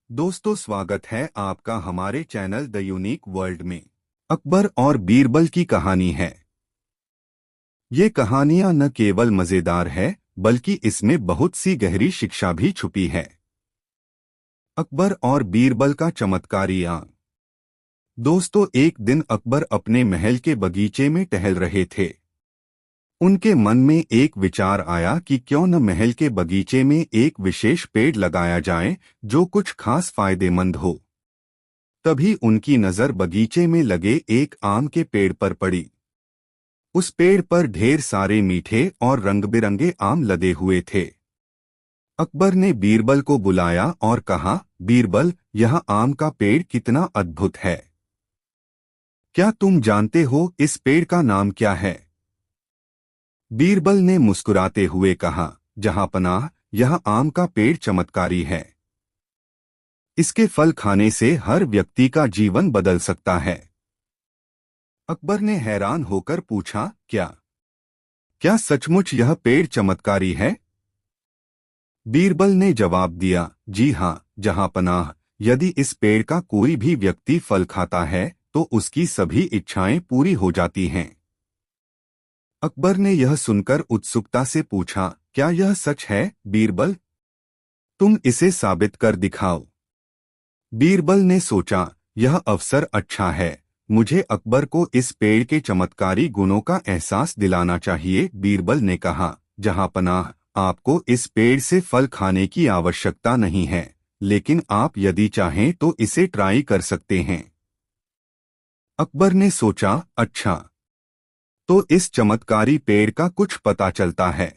दोस्तों, स्वागत है आपका हमारे चैनल द यूनिक वर्ल्ड में। अकबर और बीरबल की कहानी है। ये कहानियां न केवल मजेदार है बल्कि इसमें बहुत सी गहरी शिक्षा भी छुपी है। अकबर और बीरबल का चमत्कारी आंक। दोस्तों, एक दिन अकबर अपने महल के बगीचे में टहल रहे थे। उनके मन में एक विचार आया कि क्यों न महल के बगीचे में एक विशेष पेड़ लगाया जाए जो कुछ खास फायदेमंद हो। तभी उनकी नजर बगीचे में लगे एक आम के पेड़ पर पड़ी। उस पेड़ पर ढेर सारे मीठे और रंग-बिरंगे आम लदे हुए थे। अकबर ने बीरबल को बुलाया और कहा, बीरबल, यह आम का पेड़ कितना अद्भुत है। क्या तुम जानते हो इस पेड़ का नाम क्या है? बीरबल ने मुस्कुराते हुए कहा, जहांपनाह, यह आम का पेड़ चमत्कारी है। इसके फल खाने से हर व्यक्ति का जीवन बदल सकता है। अकबर ने हैरान होकर पूछा, क्या क्या सचमुच यह पेड़ चमत्कारी है? बीरबल ने जवाब दिया, जी हाँ, जहांपनाह, यदि इस पेड़ का कोई भी व्यक्ति फल खाता है तो उसकी सभी इच्छाएं पूरी हो जाती हैं। अकबर ने यह सुनकर उत्सुकता से पूछा, क्या यह सच है, बीरबल? तुम इसे साबित कर दिखाओ। बीरबल ने सोचा, यह अवसर अच्छा है। मुझे अकबर को इस पेड़ के चमत्कारी गुणों का एहसास दिलाना चाहिए। बीरबल ने कहा, जहांपनाह, आपको इस पेड़ से फल खाने की आवश्यकता नहीं है, लेकिन आप यदि चाहें तो इसे ट्राई कर सकते हैं। अकबर ने सोचा, अच्छा, तो इस चमत्कारी पेड़ का कुछ पता चलता है।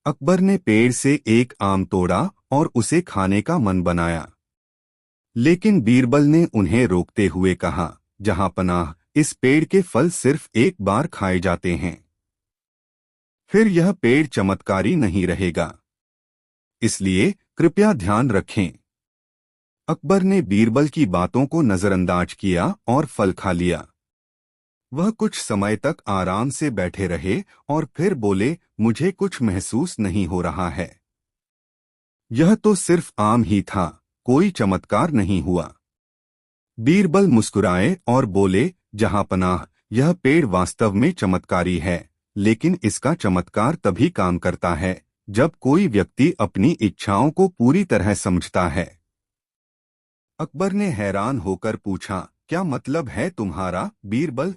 अकबर ने पेड़ से एक आम तोड़ा और उसे खाने का मन बनाया। लेकिन बीरबल ने उन्हें रोकते हुए कहा, जहांपनाह, इस पेड़ के फल सिर्फ एक बार खाए जाते हैं, फिर यह पेड़ चमत्कारी नहीं रहेगा। इसलिए कृपया ध्यान रखें। अकबर ने बीरबल की बातों को नजरअंदाज किया और फल खा लिया। वह कुछ समय तक आराम से बैठे रहे और फिर बोले, मुझे कुछ महसूस नहीं हो रहा है। यह तो सिर्फ आम ही था, कोई चमत्कार नहीं हुआ। बीरबल मुस्कुराए और बोले, जहांपनाह, यह पेड़ वास्तव में चमत्कारी है, लेकिन इसका चमत्कार तभी काम करता है जब कोई व्यक्ति अपनी इच्छाओं को पूरी तरह समझता है। अकबर ने हैरान होकर पूछा, क्या मतलब है तुम्हारा, बीरबल?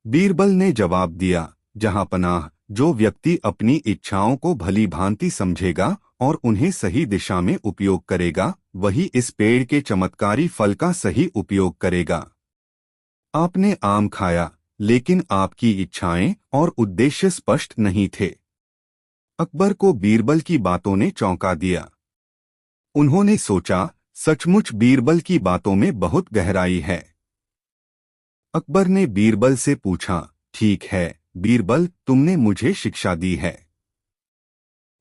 बीरबल ने जवाब दिया, जहांपनाह, जो व्यक्ति अपनी इच्छाओं को भली भांति समझेगा और उन्हें सही दिशा में उपयोग करेगा, वही इस पेड़ के चमत्कारी फल का सही उपयोग करेगा। आपने आम खाया, लेकिन आपकी इच्छाएं और उद्देश्य स्पष्ट नहीं थे। अकबर को बीरबल की बातों ने चौंका दिया। उन्होंने सोचा, सचमुच बीरबल की बातों में बहुत गहराई है। अकबर ने बीरबल से पूछा, ठीक है बीरबल, तुमने मुझे शिक्षा दी है,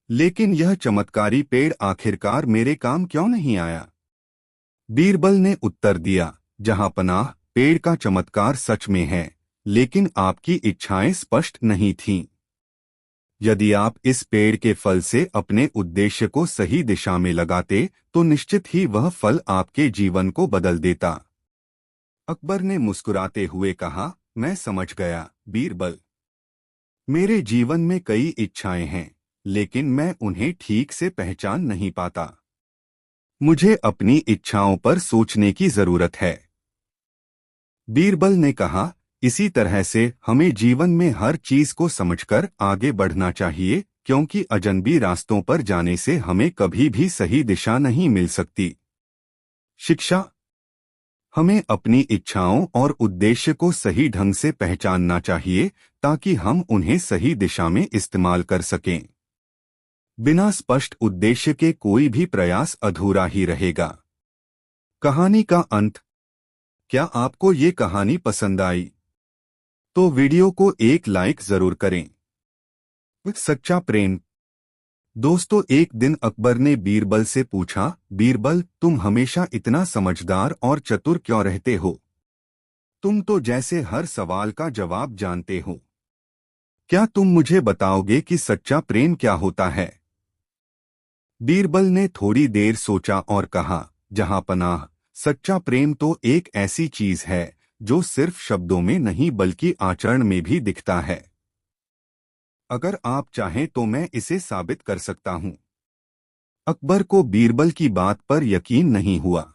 लेकिन यह चमत्कारी पेड़ आखिरकार मेरे काम क्यों नहीं आया? बीरबल ने उत्तर दिया, जहांपनाह, पेड़ का चमत्कार सच में है, लेकिन आपकी इच्छाएं स्पष्ट नहीं थीं। यदि आप इस पेड़ के फल से अपने उद्देश्य को सही दिशा में लगाते तो निश्चित ही वह फल आपके जीवन को बदल देता। अकबर ने मुस्कुराते हुए कहा, मैं समझ गया, बीरबल। मेरे जीवन में कई इच्छाएं हैं, लेकिन मैं उन्हें ठीक से पहचान नहीं पाता। मुझे अपनी इच्छाओं पर सोचने की जरूरत है। बीरबल ने कहा, इसी तरह से हमें जीवन में हर चीज को समझकर आगे बढ़ना चाहिए, क्योंकि अजनबी रास्तों पर जाने से हमें कभी भी सही दिशा नहीं मिल सकती। शिक्षा। हमें अपनी इच्छाओं और उद्देश्य को सही ढंग से पहचानना चाहिए ताकि हम उन्हें सही दिशा में इस्तेमाल कर सकें। बिना स्पष्ट उद्देश्य के कोई भी प्रयास अधूरा ही रहेगा। कहानी का अंत। क्या आपको ये कहानी पसंद आई? तो वीडियो को एक लाइक जरूर करें। सच्चा प्रेम। दोस्तों, एक दिन अकबर ने बीरबल से पूछा, बीरबल, तुम हमेशा इतना समझदार और चतुर क्यों रहते हो? तुम तो जैसे हर सवाल का जवाब जानते हो। क्या तुम मुझे बताओगे कि सच्चा प्रेम क्या होता है? बीरबल ने थोड़ी देर सोचा और कहा, जहां पनाह, सच्चा प्रेम तो एक ऐसी चीज है जो सिर्फ शब्दों में नहीं बल्कि आचरण में भी दिखता है। अगर आप चाहें तो मैं इसे साबित कर सकता हूं। अकबर को बीरबल की बात पर यकीन नहीं हुआ।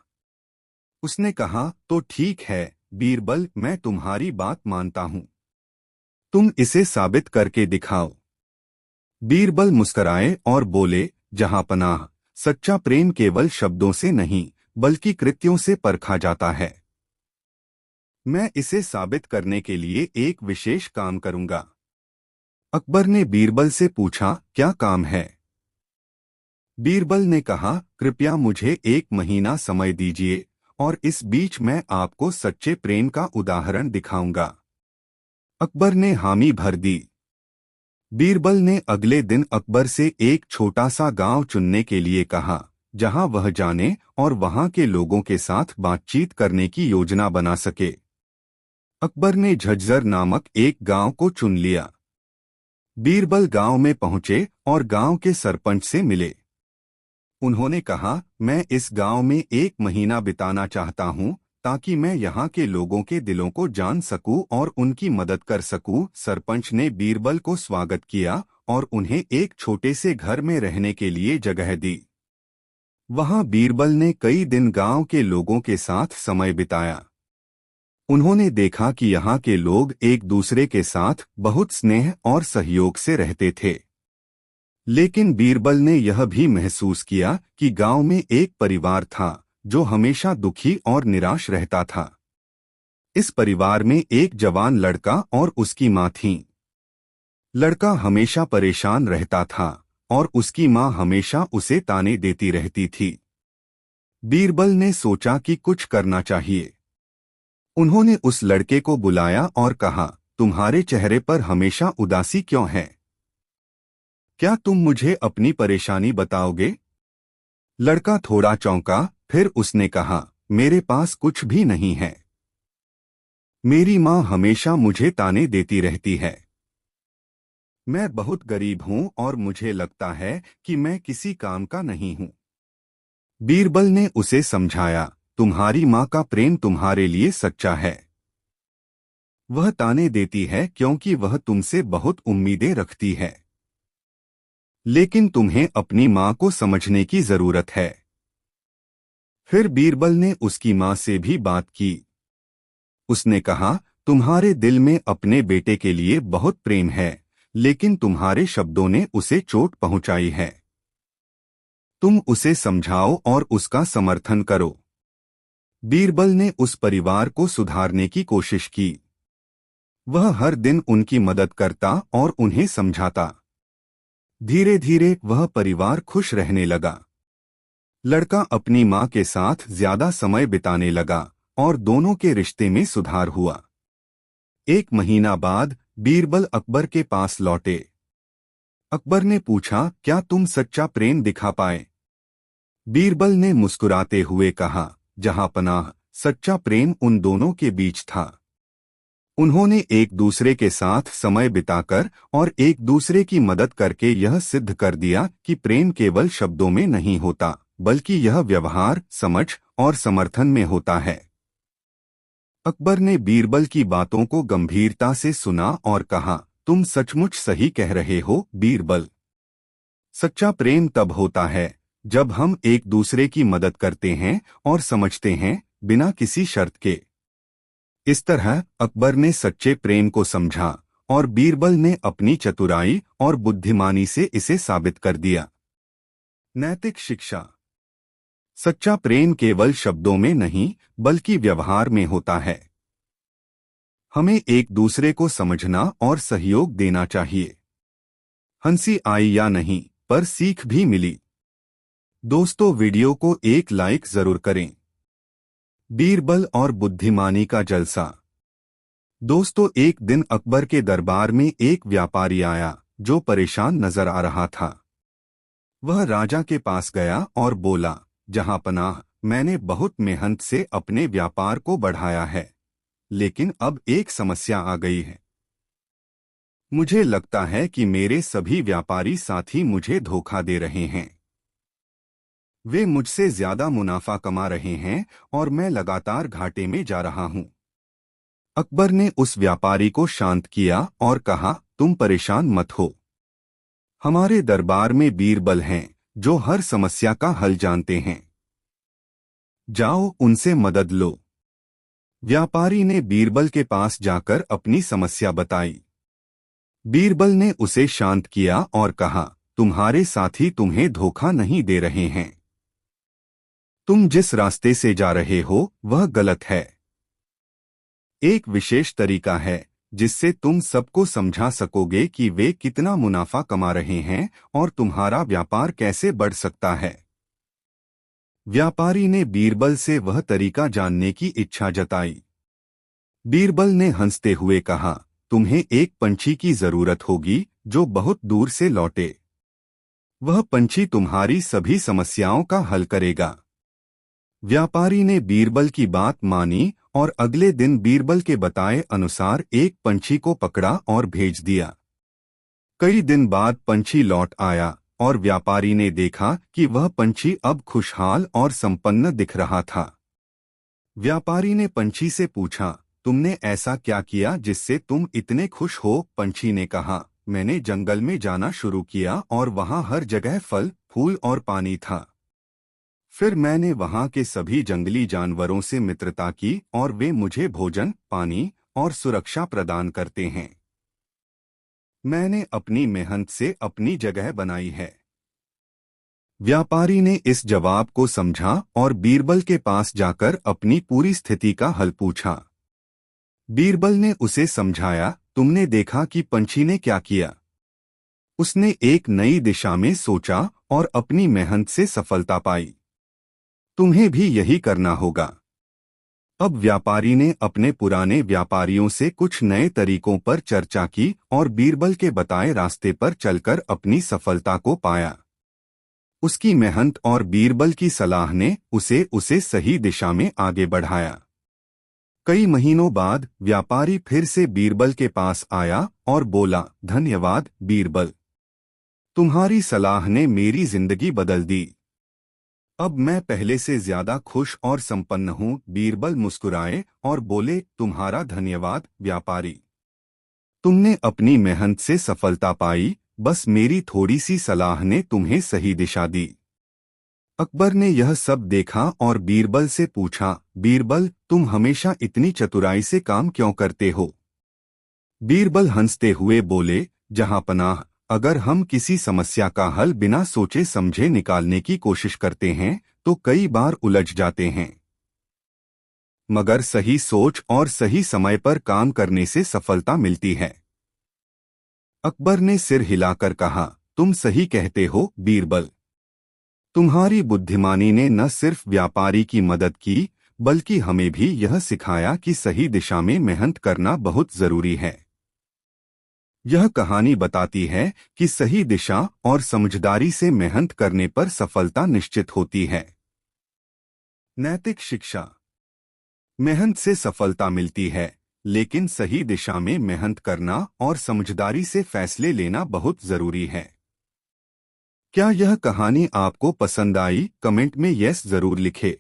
उसने कहा, तो ठीक है बीरबल, मैं तुम्हारी बात मानता हूं। तुम इसे साबित करके दिखाओ। बीरबल मुस्कराए और बोले, जहां पनाह, सच्चा प्रेम केवल शब्दों से नहीं बल्कि कृत्यों से परखा जाता है। मैं इसे साबित करने के लिए एक विशेष काम करूंगा। अकबर ने बीरबल से पूछा, क्या काम है? बीरबल ने कहा, कृपया मुझे 1 महीना समय दीजिए और इस बीच मैं आपको सच्चे प्रेम का उदाहरण दिखाऊंगा। अकबर ने हामी भर दी। बीरबल ने अगले दिन अकबर से एक छोटा सा गांव चुनने के लिए कहा, जहां वह जाने और वहां के लोगों के साथ बातचीत करने की योजना बना सके। अकबर ने झज्जर नामक एक गांव को चुन लिया। बीरबल गांव में पहुंचे और गांव के सरपंच से मिले। उन्होंने कहा, मैं इस गांव में 1 महीना बिताना चाहता हूं ताकि मैं यहां के लोगों के दिलों को जान सकूं और उनकी मदद कर सकूं। सरपंच ने बीरबल को स्वागत किया और उन्हें एक छोटे से घर में रहने के लिए जगह दी। वहां बीरबल ने कई दिन गांव के लोगों के साथ समय बिताया। उन्होंने देखा कि यहाँ के लोग एक दूसरे के साथ बहुत स्नेह और सहयोग से रहते थे। लेकिन बीरबल ने यह भी महसूस किया कि गांव में एक परिवार था जो हमेशा दुखी और निराश रहता था। इस परिवार में एक जवान लड़का और उसकी मां थीं। लड़का हमेशा परेशान रहता था और उसकी मां हमेशा उसे ताने देती रहती थी। बीरबल ने सोचा कि कुछ करना चाहिए। उन्होंने उस लड़के को बुलाया और कहा, तुम्हारे चेहरे पर हमेशा उदासी क्यों है? क्या तुम मुझे अपनी परेशानी बताओगे? लड़का थोड़ा चौंका, फिर उसने कहा, मेरे पास कुछ भी नहीं है। मेरी मां हमेशा मुझे ताने देती रहती है। मैं बहुत गरीब हूं और मुझे लगता है कि मैं किसी काम का नहीं हूं। बीरबल ने उसे समझाया, तुम्हारी मां का प्रेम तुम्हारे लिए सच्चा है। वह ताने देती है क्योंकि वह तुमसे बहुत उम्मीदें रखती है। लेकिन तुम्हें अपनी मां को समझने की जरूरत है। फिर बीरबल ने उसकी मां से भी बात की। उसने कहा, तुम्हारे दिल में अपने बेटे के लिए बहुत प्रेम है, लेकिन तुम्हारे शब्दों ने उसे चोट पहुंचाई है। तुम उसे समझाओ और उसका समर्थन करो। बीरबल ने उस परिवार को सुधारने की कोशिश की। वह हर दिन उनकी मदद करता और उन्हें समझाता। धीरे धीरे वह परिवार खुश रहने लगा। लड़का अपनी मां के साथ ज्यादा समय बिताने लगा और दोनों के रिश्ते में सुधार हुआ। 1 महीना बाद बीरबल अकबर के पास लौटे। अकबर ने पूछा, क्या तुम सच्चा प्रेम दिखा पाए? बीरबल ने मुस्कुराते हुए कहा, जहां पनाह, सच्चा प्रेम उन दोनों के बीच था। उन्होंने एक दूसरे के साथ समय बिताकर और एक दूसरे की मदद करके यह सिद्ध कर दिया कि प्रेम केवल शब्दों में नहीं होता बल्कि यह व्यवहार, समझ और समर्थन में होता है। अकबर ने बीरबल की बातों को गंभीरता से सुना और कहा, तुम सचमुच सही कह रहे हो बीरबल। सच्चा प्रेम तब होता है जब हम एक दूसरे की मदद करते हैं और समझते हैं, बिना किसी शर्त के। इस तरह अकबर ने सच्चे प्रेम को समझा और बीरबल ने अपनी चतुराई और बुद्धिमानी से इसे साबित कर दिया। नैतिक शिक्षा। सच्चा प्रेम केवल शब्दों में नहीं बल्कि व्यवहार में होता है। हमें एक दूसरे को समझना और सहयोग देना चाहिए। हंसी आई या नहीं, पर सीख भी मिली। दोस्तों, वीडियो को एक लाइक जरूर करें। बीरबल और बुद्धिमानी का जलसा। दोस्तों, एक दिन अकबर के दरबार में एक व्यापारी आया जो परेशान नजर आ रहा था। वह राजा के पास गया और बोला, जहां पनाह, मैंने बहुत मेहनत से अपने व्यापार को बढ़ाया है, लेकिन अब एक समस्या आ गई है। मुझे लगता है कि मेरे सभी व्यापारी साथी मुझे धोखा दे रहे हैं। वे मुझसे ज्यादा मुनाफा कमा रहे हैं और मैं लगातार घाटे में जा रहा हूं। अकबर ने उस व्यापारी को शांत किया और कहा, तुम परेशान मत हो। हमारे दरबार में बीरबल हैं जो हर समस्या का हल जानते हैं। जाओ उनसे मदद लो। व्यापारी ने बीरबल के पास जाकर अपनी समस्या बताई। बीरबल ने उसे शांत किया और कहा, तुम्हारे साथी तुम्हें धोखा नहीं दे रहे हैं। तुम जिस रास्ते से जा रहे हो वह गलत है। एक विशेष तरीका है जिससे तुम सबको समझा सकोगे कि वे कितना मुनाफा कमा रहे हैं और तुम्हारा व्यापार कैसे बढ़ सकता है। व्यापारी ने बीरबल से वह तरीका जानने की इच्छा जताई। बीरबल ने हंसते हुए कहा, तुम्हें एक पंछी की जरूरत होगी जो बहुत दूर से लौटे। वह पंछी तुम्हारी सभी समस्याओं का हल करेगा। व्यापारी ने बीरबल की बात मानी और अगले दिन बीरबल के बताए अनुसार एक पंछी को पकड़ा और भेज दिया। कई दिन बाद पंछी लौट आया और व्यापारी ने देखा कि वह पंछी अब खुशहाल और संपन्न दिख रहा था। व्यापारी ने पंछी से पूछा, तुमने ऐसा क्या किया जिससे तुम इतने खुश हो? पंछी ने कहा, मैंने जंगल में जाना शुरू किया और वहां हर जगह फल, फूल और पानी था। फिर मैंने वहां के सभी जंगली जानवरों से मित्रता की और वे मुझे भोजन, पानी और सुरक्षा प्रदान करते हैं। मैंने अपनी मेहनत से अपनी जगह बनाई है। व्यापारी ने इस जवाब को समझा और बीरबल के पास जाकर अपनी पूरी स्थिति का हल पूछा। बीरबल ने उसे समझाया, तुमने देखा कि पंछी ने क्या किया। उसने एक नई दिशा में सोचा और अपनी मेहनत से सफलता पाई। तुम्हें भी यही करना होगा। अब व्यापारी ने अपने पुराने व्यापारियों से कुछ नए तरीकों पर चर्चा की और बीरबल के बताए रास्ते पर चलकर अपनी सफलता को पाया। उसकी मेहनत और बीरबल की सलाह ने उसे सही दिशा में आगे बढ़ाया। कई महीनों बाद व्यापारी फिर से बीरबल के पास आया और बोला, धन्यवाद बीरबल, तुम्हारी सलाह ने मेरी जिंदगी बदल दी। अब मैं पहले से ज्यादा खुश और संपन्न हूं। बीरबल मुस्कुराए और बोले, तुम्हारा धन्यवाद व्यापारी, तुमने अपनी मेहनत से सफलता पाई, बस मेरी थोड़ी सी सलाह ने तुम्हें सही दिशा दी। अकबर ने यह सब देखा और बीरबल से पूछा, बीरबल, तुम हमेशा इतनी चतुराई से काम क्यों करते हो? बीरबल हंसते हुए बोले, जहांपनाह, अगर हम किसी समस्या का हल बिना सोचे समझे निकालने की कोशिश करते हैं तो कई बार उलझ जाते हैं, मगर सही सोच और सही समय पर काम करने से सफलता मिलती है। अकबर ने सिर हिलाकर कहा, तुम सही कहते हो बीरबल, तुम्हारी बुद्धिमानी ने न सिर्फ व्यापारी की मदद की बल्कि हमें भी यह सिखाया कि सही दिशा में मेहनत करना बहुत जरूरी है। यह कहानी बताती है कि सही दिशा और समझदारी से मेहनत करने पर सफलता निश्चित होती है। नैतिक शिक्षा। मेहनत से सफलता मिलती है, लेकिन सही दिशा में मेहनत करना और समझदारी से फैसले लेना बहुत जरूरी है। क्या यह कहानी आपको पसंद आई? कमेंट में यस जरूर लिखें।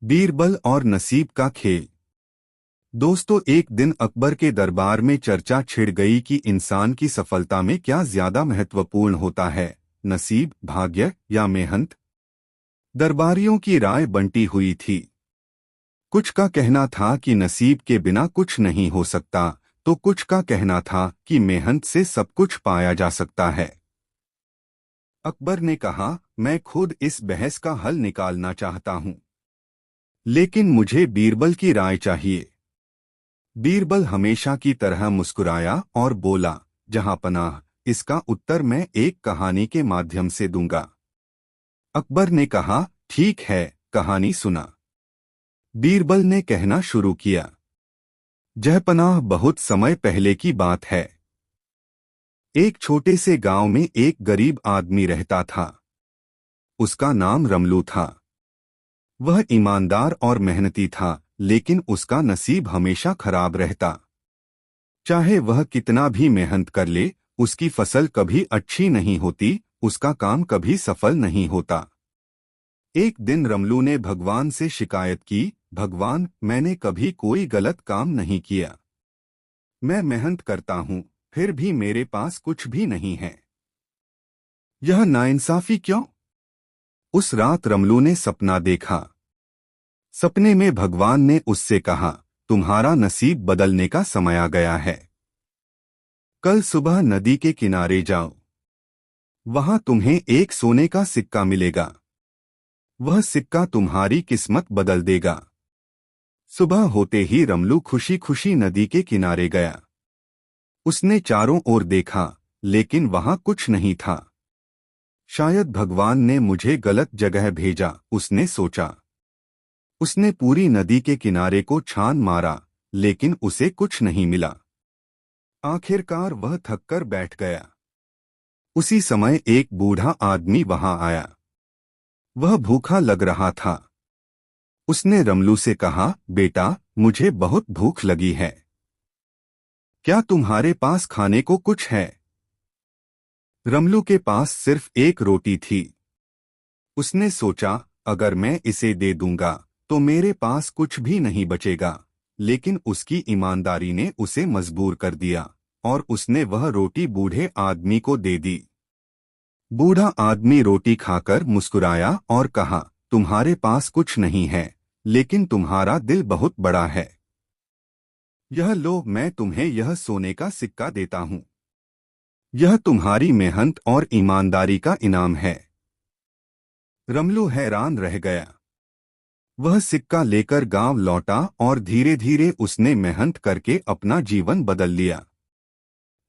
बीरबल और नसीब का खेल। दोस्तों, एक दिन अकबर के दरबार में चर्चा छिड़ गई कि इंसान की सफलता में क्या ज्यादा महत्वपूर्ण होता है, नसीब, भाग्य या मेहनत। दरबारियों की राय बंटी हुई थी। कुछ का कहना था कि नसीब के बिना कुछ नहीं हो सकता, तो कुछ का कहना था कि मेहनत से सब कुछ पाया जा सकता है। अकबर ने कहा, मैं खुद इस बहस का हल निकालना चाहता हूं, लेकिन मुझे बीरबल की राय चाहिए। बीरबल हमेशा की तरह मुस्कुराया और बोला, जहांपनाह, इसका उत्तर मैं एक कहानी के माध्यम से दूंगा। अकबर ने कहा, ठीक है, कहानी सुना। बीरबल ने कहना शुरू किया। जहपनाह, बहुत समय पहले की बात है। एक छोटे से गांव में एक गरीब आदमी रहता था। उसका नाम रमलू था। वह ईमानदार और मेहनती था, लेकिन उसका नसीब हमेशा खराब रहता। चाहे वह कितना भी मेहनत कर ले, उसकी फसल कभी अच्छी नहीं होती, उसका काम कभी सफल नहीं होता। एक दिन रमलू ने भगवान से शिकायत की, भगवान, मैंने कभी कोई गलत काम नहीं किया। मैं मेहनत करता हूँ, फिर भी मेरे पास कुछ भी नहीं है। यह नाइंसाफी क्यों? उस रात रमलू ने सपना देखा। सपने में भगवान ने उससे कहा, तुम्हारा नसीब बदलने का समय आ गया है। कल सुबह नदी के किनारे जाओ, वहां तुम्हें एक सोने का सिक्का मिलेगा। वह सिक्का तुम्हारी किस्मत बदल देगा। सुबह होते ही रमलू खुशी खुशी नदी के किनारे गया। उसने चारों ओर देखा, लेकिन वहां कुछ नहीं था। शायद भगवान ने मुझे गलत जगह भेजा, उसने सोचा। उसने पूरी नदी के किनारे को छान मारा, लेकिन उसे कुछ नहीं मिला। आखिरकार वह थककर बैठ गया। उसी समय एक बूढ़ा आदमी वहां आया। वह भूखा लग रहा था। उसने रमलू से कहा, बेटा, मुझे बहुत भूख लगी है। क्या तुम्हारे पास खाने को कुछ है? रमलू के पास सिर्फ एक रोटी थी। उसने सोचा, अगर मैं इसे दे दूंगा तो मेरे पास कुछ भी नहीं बचेगा। लेकिन उसकी ईमानदारी ने उसे मजबूर कर दिया और उसने वह रोटी बूढ़े आदमी को दे दी। बूढ़ा आदमी रोटी खाकर मुस्कुराया और कहा, तुम्हारे पास कुछ नहीं है, लेकिन तुम्हारा दिल बहुत बड़ा है। यह लो, मैं तुम्हें यह सोने का सिक्का देता हूं। यह तुम्हारी मेहनत और ईमानदारी का इनाम है। रमलू हैरान रह गया। वह सिक्का लेकर गांव लौटा और धीरे धीरे उसने मेहनत करके अपना जीवन बदल लिया।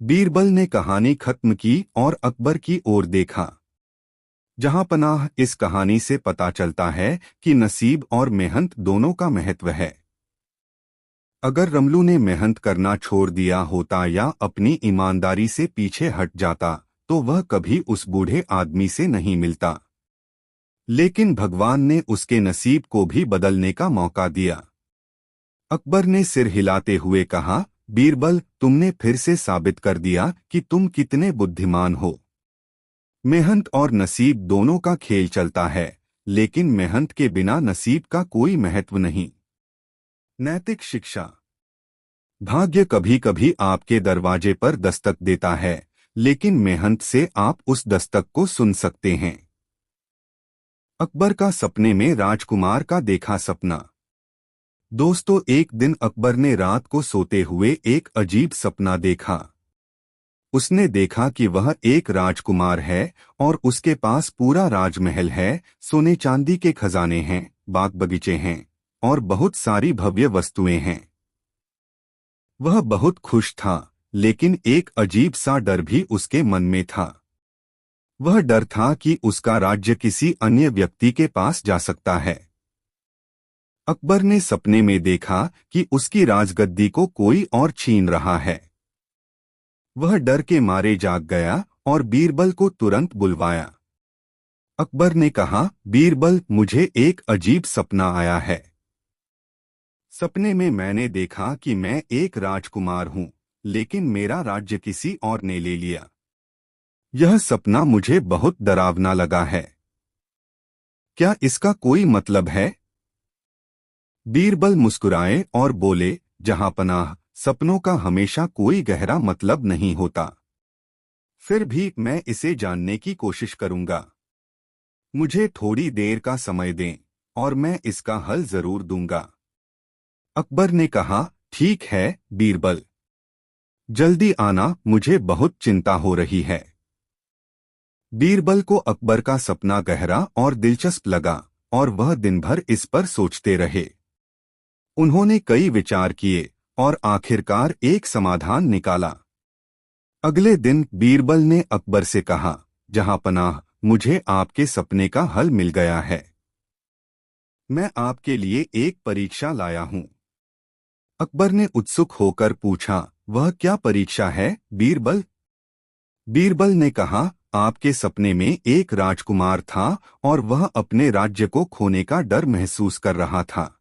बीरबल ने कहानी खत्म की और अकबर की ओर देखा। जहां पनाह, इस कहानी से पता चलता है कि नसीब और मेहनत दोनों का महत्व है। अगर रमलू ने मेहनत करना छोड़ दिया होता या अपनी ईमानदारी से पीछे हट जाता तो वह कभी उस बूढ़े आदमी से नहीं मिलता। लेकिन भगवान ने उसके नसीब को भी बदलने का मौका दिया। अकबर ने सिर हिलाते हुए कहा, बीरबल, तुमने फिर से साबित कर दिया कि तुम कितने बुद्धिमान हो। मेहनत और नसीब दोनों का खेल चलता है, लेकिन मेहनत के बिना नसीब का कोई महत्व नहीं। नैतिक शिक्षा। भाग्य कभी कभी आपके दरवाजे पर दस्तक देता है, लेकिन मेहनत से आप उस दस्तक को सुन सकते हैं। अकबर का सपने में राजकुमार का देखा सपना। दोस्तों, एक दिन अकबर ने रात को सोते हुए एक अजीब सपना देखा। उसने देखा कि वह एक राजकुमार है और उसके पास पूरा राजमहल है, सोने चांदी के खजाने हैं, बाग बगीचे हैं और बहुत सारी भव्य वस्तुएं हैं। वह बहुत खुश था, लेकिन एक अजीब सा डर भी उसके मन में था। वह डर था कि उसका राज्य किसी अन्य व्यक्ति के पास जा सकता है। अकबर ने सपने में देखा कि उसकी राजगद्दी को कोई और छीन रहा है। वह डर के मारे जाग गया और बीरबल को तुरंत बुलवाया। अकबर ने कहा, बीरबल, मुझे एक अजीब सपना आया है। सपने में मैंने देखा कि मैं एक राजकुमार हूं, लेकिन मेरा राज्य किसी और ने ले लिया। यह सपना मुझे बहुत डरावना लगा है। क्या इसका कोई मतलब है? बीरबल मुस्कुराए और बोले, जहां पनाह, सपनों का हमेशा कोई गहरा मतलब नहीं होता। फिर भी मैं इसे जानने की कोशिश करूंगा। मुझे थोड़ी देर का समय दें और मैं इसका हल जरूर दूंगा। अकबर ने कहा, ठीक है बीरबल, जल्दी आना, मुझे बहुत चिंता हो रही है। बीरबल को अकबर का सपना गहरा और दिलचस्प लगा और वह दिन भर इस पर सोचते रहे। उन्होंने कई विचार किए और आखिरकार एक समाधान निकाला। अगले दिन बीरबल ने अकबर से कहा, जहां पनाह, मुझे आपके सपने का हल मिल गया है। मैं आपके लिए एक परीक्षा लाया हूं। अकबर ने उत्सुक होकर पूछा, वह क्या परीक्षा है बीरबल? बीरबल ने कहा, आपके सपने में एक राजकुमार था और वह अपने राज्य को खोने का डर महसूस कर रहा था।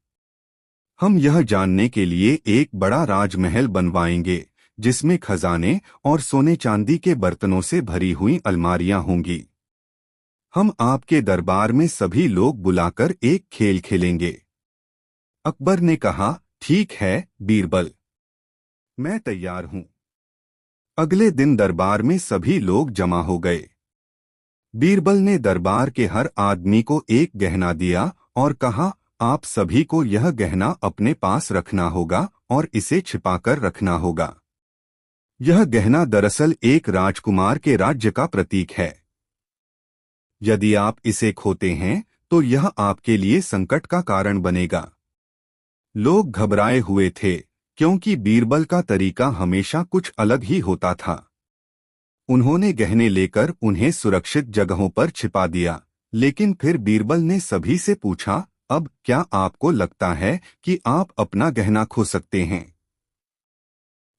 हम यह जानने के लिए एक बड़ा राजमहल बनवाएंगे, जिसमें खजाने और सोने चांदी के बर्तनों से भरी हुई अलमारियां होंगी। हम आपके दरबार में सभी लोग बुलाकर एक खेल खेलेंगे। अकबर ने कहा, ठीक है बीरबल, मैं तैयार हूं। अगले दिन दरबार में सभी लोग जमा हो गए। बीरबल ने दरबार के हर आदमी को एक गहना दिया और कहा, आप सभी को यह गहना अपने पास रखना होगा और इसे छिपाकर रखना होगा। यह गहना दरअसल एक राजकुमार के राज्य का प्रतीक है। यदि आप इसे खोते हैं तो यह आपके लिए संकट का कारण बनेगा। लोग घबराए हुए थे, क्योंकि बीरबल का तरीका हमेशा कुछ अलग ही होता था। उन्होंने गहने लेकर उन्हें सुरक्षित जगहों पर छिपा दिया, लेकिन फिर बीरबल ने सभी से पूछा, अब क्या आपको लगता है कि आप अपना गहना खो सकते हैं?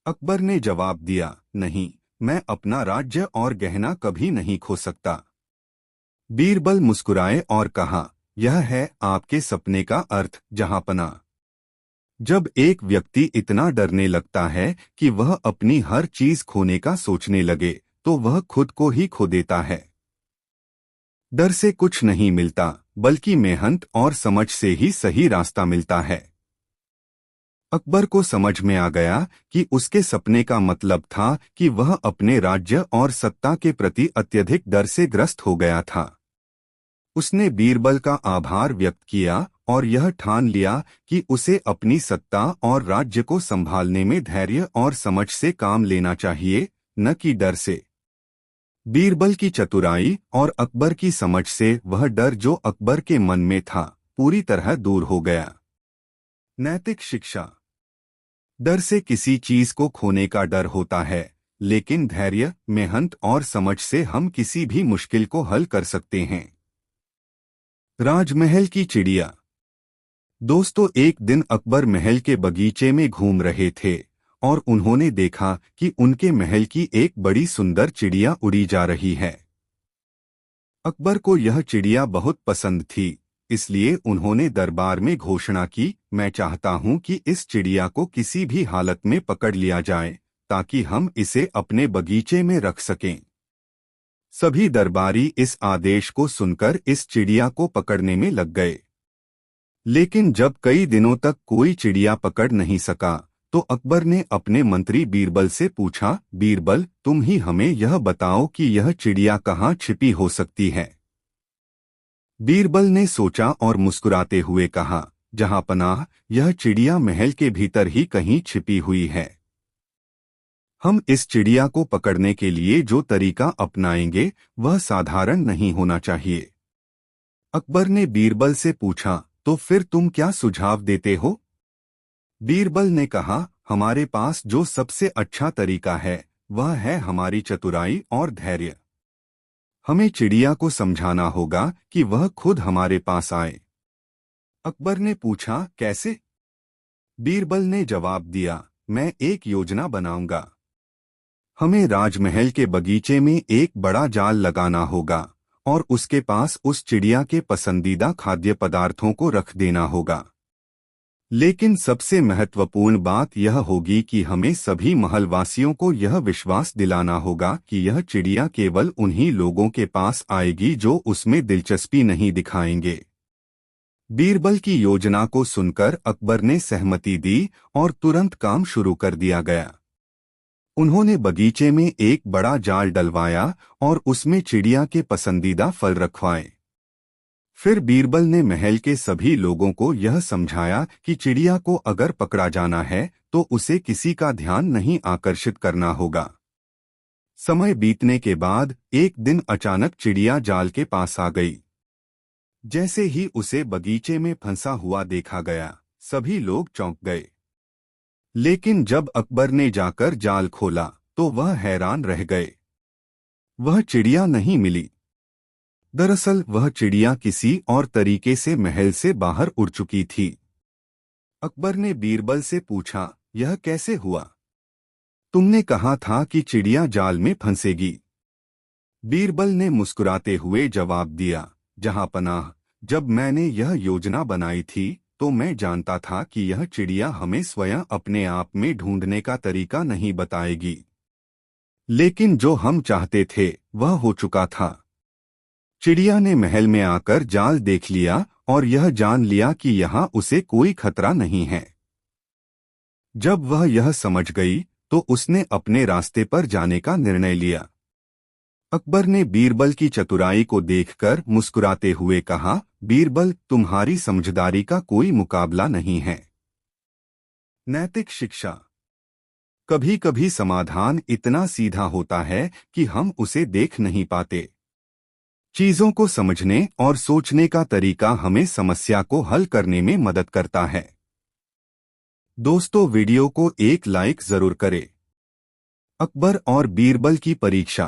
अकबर ने जवाब दिया, नहीं, मैं अपना राज्य और गहना कभी नहीं खो सकता। बीरबल मुस्कुराए और कहा, यह है आपके सपने का अर्थ, जहांपना। जब एक व्यक्ति इतना डरने लगता है कि वह अपनी हर चीज खोने का सोचने लगे, तो वह खुद को ही खो देता है। डर से कुछ नहीं मिलता, बल्कि मेहनत और समझ से ही सही रास्ता मिलता है। अकबर को समझ में आ गया कि उसके सपने का मतलब था कि वह अपने राज्य और सत्ता के प्रति अत्यधिक डर से ग्रस्त हो गया था। उसने बीरबल का आभार व्यक्त किया और यह ठान लिया कि उसे अपनी सत्ता और राज्य को संभालने में धैर्य और समझ से काम लेना चाहिए, न कि डर से। बीरबल की चतुराई और अकबर की समझ से वह डर जो अकबर के मन में था, पूरी तरह दूर हो गया। नैतिक शिक्षा। डर से किसी चीज को खोने का डर होता है, लेकिन धैर्य, मेहनत और समझ से हम किसी भी मुश्किल को हल कर सकते हैं। राजमहल की चिड़िया। दोस्तों, एक दिन अकबर महल के बगीचे में घूम रहे थे और उन्होंने देखा कि उनके महल की एक बड़ी सुंदर चिड़िया उड़ी जा रही है। अकबर को यह चिड़िया बहुत पसंद थी, इसलिए उन्होंने दरबार में घोषणा की, मैं चाहता हूं कि इस चिड़िया को किसी भी हालत में पकड़ लिया जाए, ताकि हम इसे अपने बगीचे में रख सकें। सभी दरबारी इस आदेश को सुनकर इस चिड़िया को पकड़ने में लग गए। लेकिन जब कई दिनों तक कोई चिड़िया पकड़ नहीं सका, तो अकबर ने अपने मंत्री बीरबल से पूछा, बीरबल, तुम ही हमें यह बताओ कि यह चिड़िया कहाँ छिपी हो सकती है। बीरबल ने सोचा और मुस्कुराते हुए कहा, जहांपनाह, यह चिड़िया महल के भीतर ही कहीं छिपी हुई है। हम इस चिड़िया को पकड़ने के लिए जो तरीका अपनाएंगे वह साधारण नहीं होना चाहिए। अकबर ने बीरबल से पूछा, तो फिर तुम क्या सुझाव देते हो? बीरबल ने कहा, हमारे पास जो सबसे अच्छा तरीका है वह है हमारी चतुराई और धैर्य। हमें चिड़िया को समझाना होगा कि वह खुद हमारे पास आए। अकबर ने पूछा, कैसे? बीरबल ने जवाब दिया, मैं एक योजना बनाऊंगा। हमें राजमहल के बगीचे में एक बड़ा जाल लगाना होगा और उसके पास उस चिड़िया के पसंदीदा खाद्य पदार्थों को रख देना होगा। लेकिन सबसे महत्वपूर्ण बात यह होगी कि हमें सभी महलवासियों को यह विश्वास दिलाना होगा कि यह चिड़िया केवल उन्हीं लोगों के पास आएगी जो उसमें दिलचस्पी नहीं दिखाएंगे। बीरबल की योजना को सुनकर अकबर ने सहमति दी और तुरंत काम शुरू कर दिया गया। उन्होंने बगीचे में एक बड़ा जाल डलवाया और उसमें चिड़िया के पसंदीदा फल रखवाए। फिर बीरबल ने महल के सभी लोगों को यह समझाया कि चिड़िया को अगर पकड़ा जाना है तो उसे किसी का ध्यान नहीं आकर्षित करना होगा। समय बीतने के बाद एक दिन अचानक चिड़िया जाल के पास आ गई। जैसे ही उसे बगीचे में फंसा हुआ देखा गया, सभी लोग चौंक गए। लेकिन जब अकबर ने जाकर जाल खोला तो वह हैरान रह गए। वह चिड़िया नहीं मिली। दरअसल वह चिड़िया किसी और तरीके से महल से बाहर उड़ चुकी थी। अकबर ने बीरबल से पूछा, यह कैसे हुआ? तुमने कहा था कि चिड़िया जाल में फंसेगी। बीरबल ने मुस्कुराते हुए जवाब दिया, जहांपनाह, जब मैंने यह योजना बनाई थी तो मैं जानता था कि यह चिड़िया हमें स्वयं अपने आप में ढूंढने का तरीका नहीं बताएगी। लेकिन जो हम चाहते थे वह हो चुका था। चिड़िया ने महल में आकर जाल देख लिया और यह जान लिया कि यहाँ उसे कोई खतरा नहीं है। जब वह यह समझ गई तो उसने अपने रास्ते पर जाने का निर्णय लिया। अकबर ने बीरबल की चतुराई को देखकर मुस्कुराते हुए कहा, बीरबल, तुम्हारी समझदारी का कोई मुकाबला नहीं है। नैतिक शिक्षा। कभी कभी समाधान इतना सीधा होता है कि हम उसे देख नहीं पाते। चीजों को समझने और सोचने का तरीका हमें समस्या को हल करने में मदद करता है। दोस्तों, वीडियो को एक लाइक जरूर करें। अकबर और बीरबल की परीक्षा।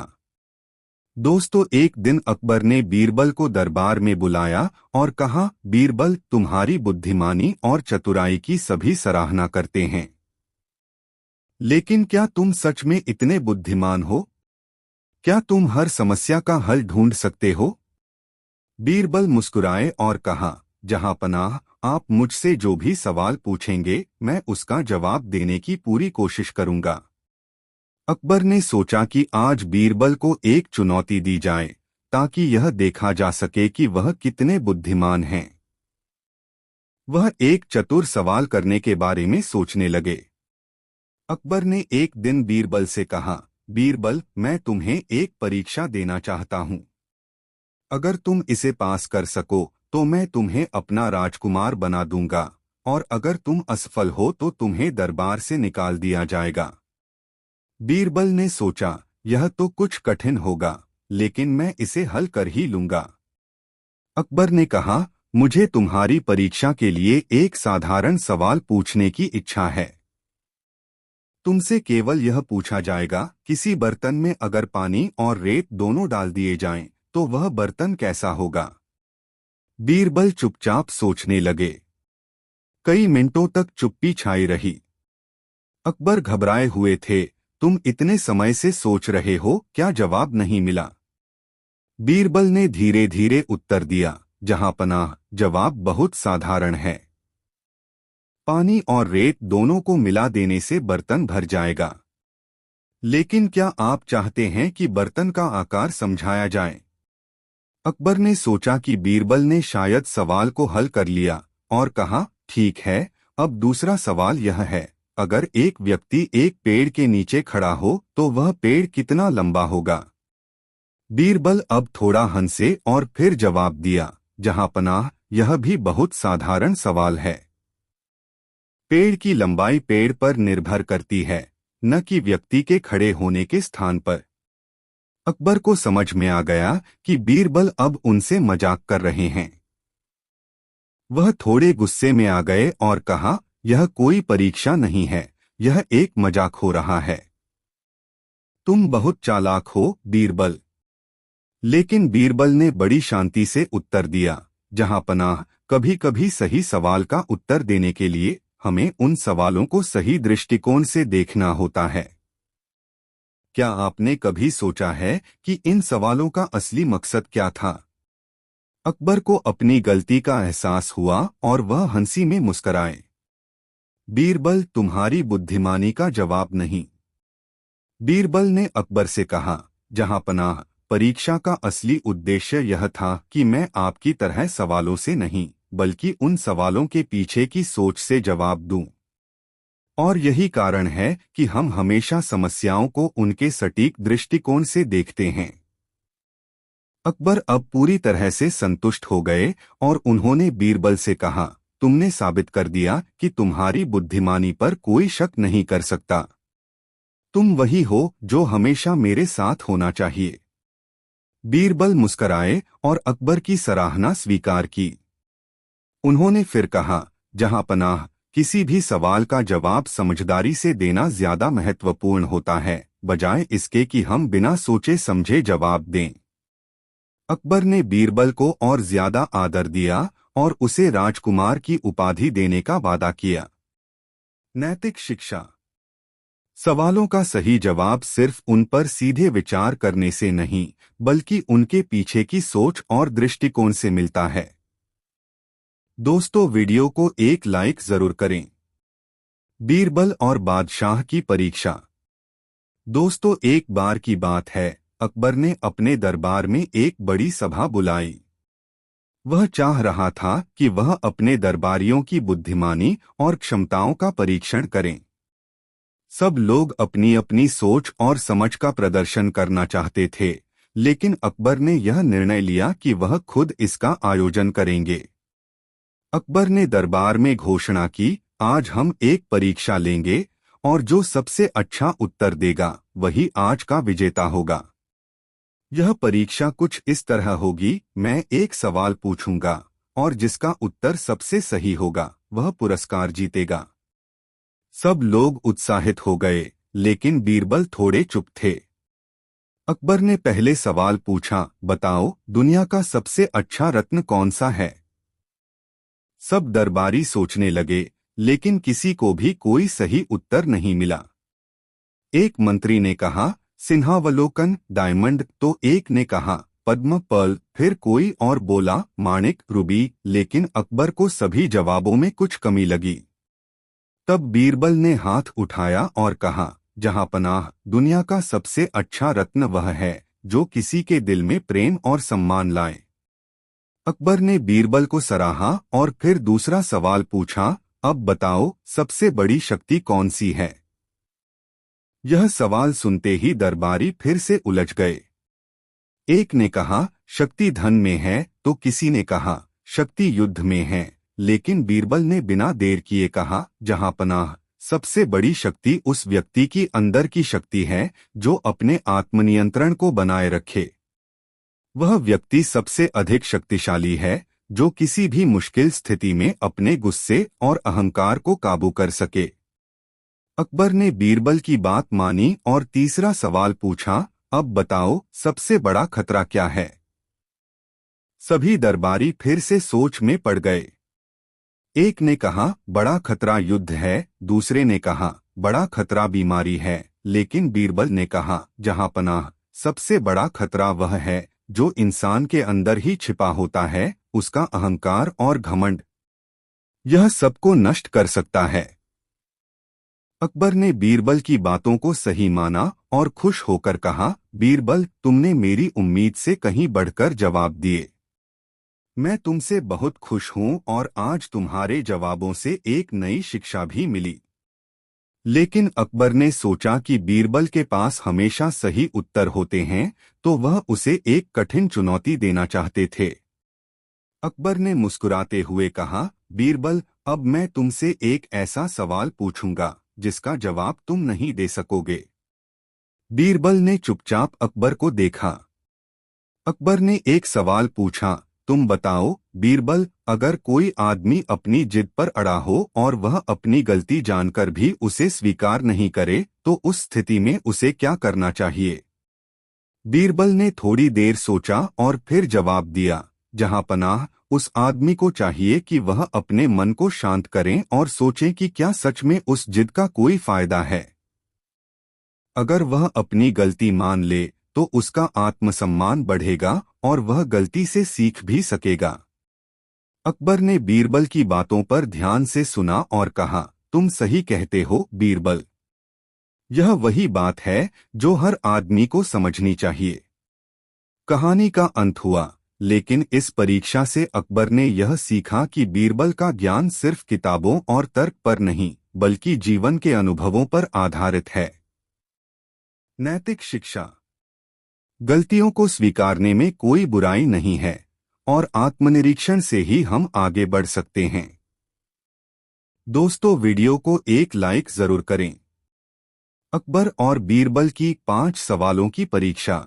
दोस्तों, एक दिन अकबर ने बीरबल को दरबार में बुलाया और कहा, बीरबल, तुम्हारी बुद्धिमानी और चतुराई की सभी सराहना करते हैं, लेकिन क्या तुम सच में इतने बुद्धिमान हो? क्या तुम हर समस्या का हल ढूंढ सकते हो? बीरबल मुस्कुराए और कहा, जहांपनाह, आप मुझसे जो भी सवाल पूछेंगे मैं उसका जवाब देने की पूरी कोशिश करूंगा। अकबर ने सोचा कि आज बीरबल को एक चुनौती दी जाए ताकि यह देखा जा सके कि वह कितने बुद्धिमान हैं। वह एक चतुर सवाल करने के बारे में सोचने लगे। अकबर ने एक दिन बीरबल से कहा, बीरबल, मैं तुम्हें एक परीक्षा देना चाहता हूं। अगर तुम इसे पास कर सको तो मैं तुम्हें अपना राजकुमार बना दूंगा, और अगर तुम असफल हो तो तुम्हें दरबार से निकाल दिया जाएगा। बीरबल ने सोचा, यह तो कुछ कठिन होगा, लेकिन मैं इसे हल कर ही लूंगा। अकबर ने कहा, मुझे तुम्हारी परीक्षा के लिए एक साधारण सवाल पूछने की इच्छा है। तुमसे केवल यह पूछा जाएगा, किसी बर्तन में अगर पानी और रेत दोनों डाल दिए जाएं, तो वह बर्तन कैसा होगा? बीरबल चुपचाप सोचने लगे। कई मिनटों तक चुप्पी छाई रही। अकबर घबराए हुए थे। तुम इतने समय से सोच रहे हो, क्या जवाब नहीं मिला? बीरबल ने धीरे धीरे उत्तर दिया, जहांपनाह, जवाब बहुत साधारण है। पानी और रेत दोनों को मिला देने से बर्तन भर जाएगा। लेकिन क्या आप चाहते हैं कि बर्तन का आकार समझाया जाए? अकबर ने सोचा कि बीरबल ने शायद सवाल को हल कर लिया और कहा, ठीक है, अब दूसरा सवाल यह है, अगर एक व्यक्ति एक पेड़ के नीचे खड़ा हो तो वह पेड़ कितना लंबा होगा? बीरबल अब थोड़ा हंसे और फिर जवाब दिया, जहांपनाह, यह भी बहुत साधारण सवाल है। पेड़ की लंबाई पेड़ पर निर्भर करती है, न कि व्यक्ति के खड़े होने के स्थान पर। अकबर को समझ में आ गया कि बीरबल अब उनसे मजाक कर रहे हैं। वह थोड़े गुस्से में आ गए और कहा, यह कोई परीक्षा नहीं है, यह एक मजाक हो रहा है। तुम बहुत चालाक हो, बीरबल। लेकिन बीरबल ने बड़ी शांति से उत्तर दिया, जहांपनाह, कभी कभी सही सवाल का उत्तर देने के लिए हमें उन सवालों को सही दृष्टिकोण से देखना होता है। क्या आपने कभी सोचा है कि इन सवालों का असली मकसद क्या था? अकबर को अपनी गलती का एहसास हुआ और वह हंसी में मुस्कराए। बीरबल, तुम्हारी बुद्धिमानी का जवाब नहीं। बीरबल ने अकबर से कहा, जहांपनाह, परीक्षा का असली उद्देश्य यह था कि मैं आपकी तरह सवालों से नहीं, बल्कि उन सवालों के पीछे की सोच से जवाब दूं। और यही कारण है कि हम हमेशा समस्याओं को उनके सटीक दृष्टिकोण से देखते हैं। अकबर अब पूरी तरह से संतुष्ट हो गए और उन्होंने बीरबल से कहा, तुमने साबित कर दिया कि तुम्हारी बुद्धिमानी पर कोई शक नहीं कर सकता। तुम वही हो जो हमेशा मेरे साथ होना चाहिए। बीरबल मुस्कराए और अकबर की सराहना स्वीकार की। उन्होंने फिर कहा, जहांपनाह, किसी भी सवाल का जवाब समझदारी से देना ज्यादा महत्वपूर्ण होता है, बजाय इसके कि हम बिना सोचे समझे जवाब दें। अकबर ने बीरबल को और ज्यादा आदर दिया और उसे राजकुमार की उपाधि देने का वादा किया। नैतिक शिक्षा। सवालों का सही जवाब सिर्फ उन पर सीधे विचार करने से नहीं, बल्कि उनके पीछे की सोच और दृष्टिकोण से मिलता है। दोस्तों, वीडियो को एक लाइक जरूर करें। बीरबल और बादशाह की परीक्षा। दोस्तों, एक बार की बात है, अकबर ने अपने दरबार में एक बड़ी सभा बुलाई। वह चाह रहा था कि वह अपने दरबारियों की बुद्धिमानी और क्षमताओं का परीक्षण करें। सब लोग अपनी अपनी सोच और समझ का प्रदर्शन करना चाहते थे, लेकिन अकबर ने यह निर्णय लिया कि वह खुद इसका आयोजन करेंगे। अकबर ने दरबार में घोषणा की, आज हम एक परीक्षा लेंगे और जो सबसे अच्छा उत्तर देगा वही आज का विजेता होगा। यह परीक्षा कुछ इस तरह होगी, मैं एक सवाल पूछूंगा और जिसका उत्तर सबसे सही होगा वह पुरस्कार जीतेगा। सब लोग उत्साहित हो गए, लेकिन बीरबल थोड़े चुप थे। अकबर ने पहले सवाल पूछा, बताओ दुनिया का सबसे अच्छा रत्न कौन सा है? सब दरबारी सोचने लगे, लेकिन किसी को भी कोई सही उत्तर नहीं मिला। एक मंत्री ने कहा, सिंहावलोकन डायमंड, तो एक ने कहा पद्म पर्ल, फिर कोई और बोला माणिक रूबी, लेकिन अकबर को सभी जवाबों में कुछ कमी लगी। तब बीरबल ने हाथ उठाया और कहा, जहांपनाह, दुनिया का सबसे अच्छा रत्न वह है जो किसी के दिल में प्रेम और सम्मान लाए। अकबर ने बीरबल को सराहा और फिर दूसरा सवाल पूछा, अब बताओ सबसे बड़ी शक्ति कौन सी है? यह सवाल सुनते ही दरबारी फिर से उलझ गए। एक ने कहा शक्ति धन में है, तो किसी ने कहा शक्ति युद्ध में है, लेकिन बीरबल ने बिना देर किए कहा, जहांपनाह, सबसे बड़ी शक्ति उस व्यक्ति की अंदर की शक्ति है जो अपने आत्मनियंत्रण को बनाए रखे। वह व्यक्ति सबसे अधिक शक्तिशाली है जो किसी भी मुश्किल स्थिति में अपने गुस्से और अहंकार को काबू कर सके। अकबर ने बीरबल की बात मानी और तीसरा सवाल पूछा, अब बताओ सबसे बड़ा खतरा क्या है? सभी दरबारी फिर से सोच में पड़ गए। एक ने कहा बड़ा खतरा युद्ध है, दूसरे ने कहा बड़ा खतरा बीमारी है, लेकिन बीरबल ने कहा, जहांपनाह, सबसे बड़ा खतरा वह है जो इंसान के अंदर ही छिपा होता है, उसका अहंकार और घमंड। यह सबको नष्ट कर सकता है। अकबर ने बीरबल की बातों को सही माना और खुश होकर कहा, बीरबल, तुमने मेरी उम्मीद से कहीं बढ़कर जवाब दिए। मैं तुमसे बहुत खुश हूं और आज तुम्हारे जवाबों से एक नई शिक्षा भी मिली। लेकिन अकबर ने सोचा कि बीरबल के पास हमेशा सही उत्तर होते हैं, तो वह उसे एक कठिन चुनौती देना चाहते थे। अकबर ने मुस्कुराते हुए कहा, बीरबल, अब मैं तुमसे एक ऐसा सवाल पूछूंगा जिसका जवाब तुम नहीं दे सकोगे। बीरबल ने चुपचाप अकबर को देखा। अकबर ने एक सवाल पूछा, तुम बताओ बीरबल, अगर कोई आदमी अपनी जिद पर अड़ा हो और वह अपनी गलती जानकर भी उसे स्वीकार नहीं करे, तो उस स्थिति में उसे क्या करना चाहिए? बीरबल ने थोड़ी देर सोचा और फिर जवाब दिया, जहांपनाह, उस आदमी को चाहिए कि वह अपने मन को शांत करें और सोचें कि क्या सच में उस जिद का कोई फायदा है। अगर वह अपनी गलती मान ले तो उसका आत्मसम्मान बढ़ेगा और वह गलती से सीख भी सकेगा। अकबर ने बीरबल की बातों पर ध्यान से सुना और कहा, तुम सही कहते हो बीरबल। यह वही बात है जो हर आदमी को समझनी चाहिए। कहानी का अंत हुआ, लेकिन इस परीक्षा से अकबर ने यह सीखा कि बीरबल का ज्ञान सिर्फ किताबों और तर्क पर नहीं, बल्कि जीवन के अनुभवों पर आधारित है। नैतिक शिक्षा। गलतियों को स्वीकारने में कोई बुराई नहीं है और आत्मनिरीक्षण से ही हम आगे बढ़ सकते हैं। दोस्तों, वीडियो को एक लाइक जरूर करें। अकबर और बीरबल की 5 सवालों की परीक्षा।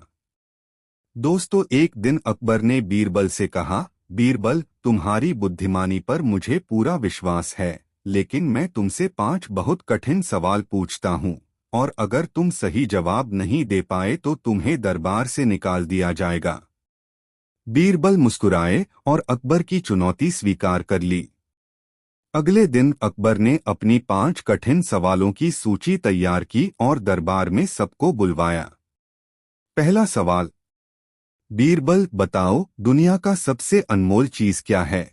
दोस्तों, एक दिन अकबर ने बीरबल से कहा, बीरबल, तुम्हारी बुद्धिमानी पर मुझे पूरा विश्वास है, लेकिन मैं तुमसे 5 बहुत कठिन सवाल पूछता हूँ, और अगर तुम सही जवाब नहीं दे पाए तो तुम्हें दरबार से निकाल दिया जाएगा। बीरबल मुस्कुराए और अकबर की चुनौती स्वीकार कर ली। अगले दिन अकबर ने अपनी 5 कठिन सवालों की सूची तैयार की और दरबार में सबको बुलवाया। पहला सवाल, बीरबल, बताओ दुनिया का सबसे अनमोल चीज क्या है?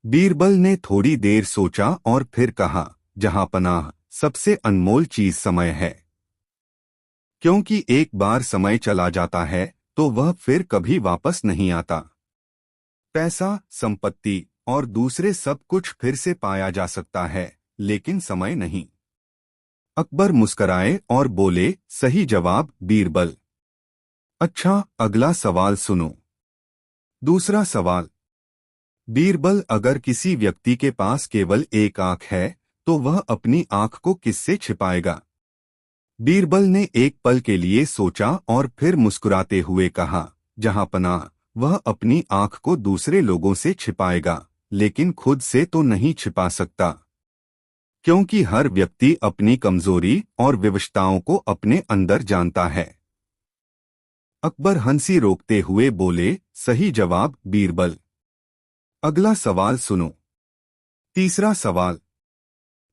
बीरबल ने थोड़ी देर सोचा और फिर कहा, जहांपनाह, सबसे अनमोल चीज समय है। क्योंकि एक बार समय चला जाता है तो वह फिर कभी वापस नहीं आता। पैसा, संपत्ति और दूसरे सब कुछ फिर से पाया जा सकता है, लेकिन समय नहीं। अकबर मुस्कराए और बोले, सही जवाब बीरबल। अच्छा, अगला सवाल सुनो। दूसरा सवाल। बीरबल, अगर किसी व्यक्ति के पास केवल एक आंख है तो वह अपनी आंख को किससे छिपाएगा? बीरबल ने एक पल के लिए सोचा और फिर मुस्कुराते हुए कहा, जहां पनाह, वह अपनी आंख को दूसरे लोगों से छिपाएगा, लेकिन खुद से तो नहीं छिपा सकता, क्योंकि हर व्यक्ति अपनी कमजोरी और विवशताओं को अपने अंदर जानता है। अकबर हंसी रोकते हुए बोले, सही जवाब बीरबल। अगला सवाल सुनो। तीसरा सवाल।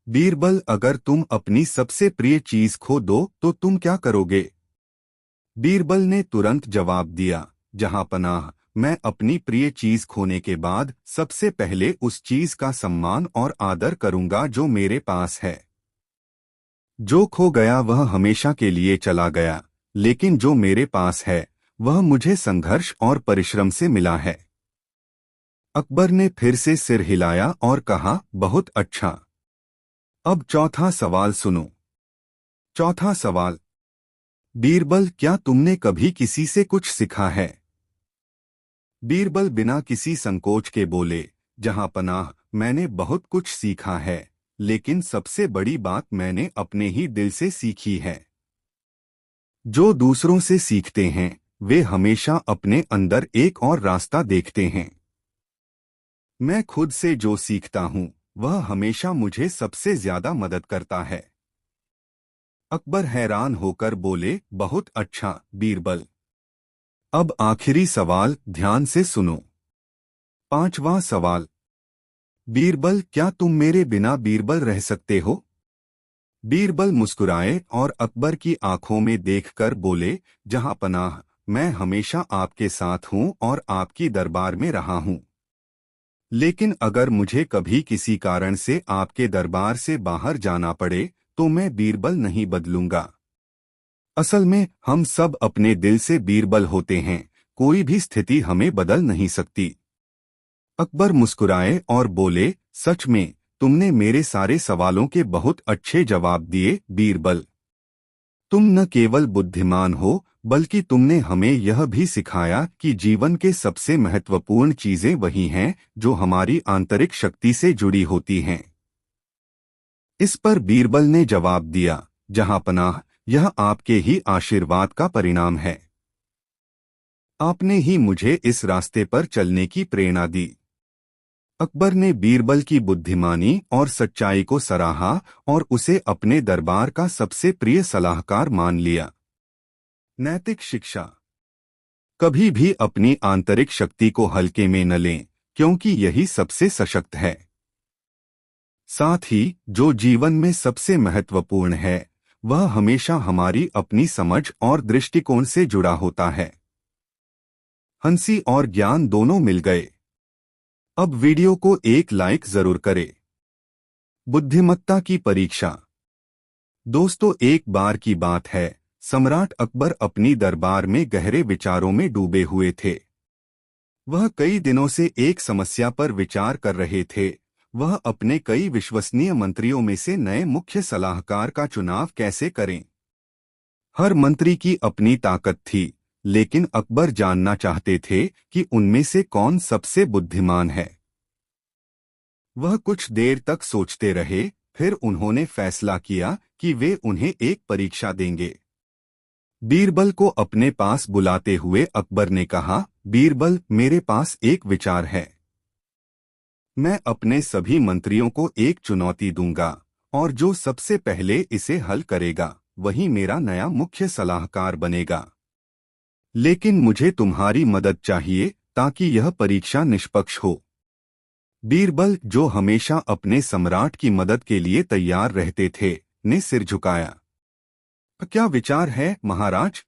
बीरबल, अगर तुम अपनी सबसे प्रिय चीज खो दो तो तुम क्या करोगे? बीरबल ने तुरंत जवाब दिया, जहां पनाह, मैं अपनी प्रिय चीज खोने के बाद सबसे पहले उस चीज का सम्मान और आदर करूंगा जो मेरे पास है। जो खो गया वह हमेशा के लिए चला गया, लेकिन जो मेरे पास है वह मुझे संघर्ष और परिश्रम से मिला है। अकबर ने फिर से सिर हिलाया और कहा, बहुत अच्छा। अब चौथा सवाल सुनो। चौथा सवाल। बीरबल, क्या तुमने कभी किसी से कुछ सीखा है? बीरबल बिना किसी संकोच के बोले, जहां पनाह, मैंने बहुत कुछ सीखा है, लेकिन सबसे बड़ी बात मैंने अपने ही दिल से सीखी है। जो दूसरों से सीखते हैं वे हमेशा अपने अंदर एक और रास्ता देखते हैं। मैं खुद से जो सीखता हूं वह हमेशा मुझे सबसे ज्यादा मदद करता है। अकबर हैरान होकर बोले, बहुत अच्छा बीरबल। अब आखिरी सवाल ध्यान से सुनो। पांचवा सवाल। बीरबल, क्या तुम मेरे बिना बीरबल रह सकते हो? बीरबल मुस्कुराए और अकबर की आंखों में देखकर बोले, जहां पनाह, मैं हमेशा आपके साथ हूं और आपकी दरबार में रहा हूं। लेकिन अगर मुझे कभी किसी कारण से आपके दरबार से बाहर जाना पड़े तो मैं बीरबल नहीं बदलूंगा। असल में हम सब अपने दिल से बीरबल होते हैं, कोई भी स्थिति हमें बदल नहीं सकती। अकबर मुस्कुराए और बोले, सच में तुमने मेरे सारे सवालों के बहुत अच्छे जवाब दिए बीरबल। तुम न केवल बुद्धिमान हो बल्कि तुमने हमें यह भी सिखाया कि जीवन के सबसे महत्वपूर्ण चीजें वही हैं जो हमारी आंतरिक शक्ति से जुड़ी होती हैं। इस पर बीरबल ने जवाब दिया, जहां पनाह, यह आपके ही आशीर्वाद का परिणाम है। आपने ही मुझे इस रास्ते पर चलने की प्रेरणा दी। अकबर ने बीरबल की बुद्धिमानी और सच्चाई को सराहा और उसे अपने दरबार का सबसे प्रिय सलाहकार मान लिया। नैतिक शिक्षा। कभी भी अपनी आंतरिक शक्ति को हल्के में न लें, क्योंकि यही सबसे सशक्त है। साथ ही जो जीवन में सबसे महत्वपूर्ण है वह हमेशा हमारी अपनी समझ और दृष्टिकोण से जुड़ा होता है। हंसी और ज्ञान दोनों मिल गए। अब वीडियो को एक लाइक जरूर करें। बुद्धिमत्ता की परीक्षा। दोस्तों, एक बार की बात है, सम्राट अकबर अपनी दरबार में गहरे विचारों में डूबे हुए थे। वह कई दिनों से एक समस्या पर विचार कर रहे थे, वह अपने कई विश्वसनीय मंत्रियों में से नए मुख्य सलाहकार का चुनाव कैसे करें। हर मंत्री की अपनी ताकत थी, लेकिन अकबर जानना चाहते थे कि उनमें से कौन सबसे बुद्धिमान है। वह कुछ देर तक सोचते रहे, फिर उन्होंने फैसला किया कि वे उन्हें एक परीक्षा देंगे। बीरबल को अपने पास बुलाते हुए अकबर ने कहा, बीरबल, मेरे पास एक विचार है। मैं अपने सभी मंत्रियों को एक चुनौती दूंगा और जो सबसे पहले इसे हल करेगा वही मेरा नया मुख्य सलाहकार बनेगा। लेकिन मुझे तुम्हारी मदद चाहिए ताकि यह परीक्षा निष्पक्ष हो। बीरबल, जो हमेशा अपने सम्राट की मदद के लिए तैयार रहते थे, ने सिर झुकाया। क्या विचार है महाराज?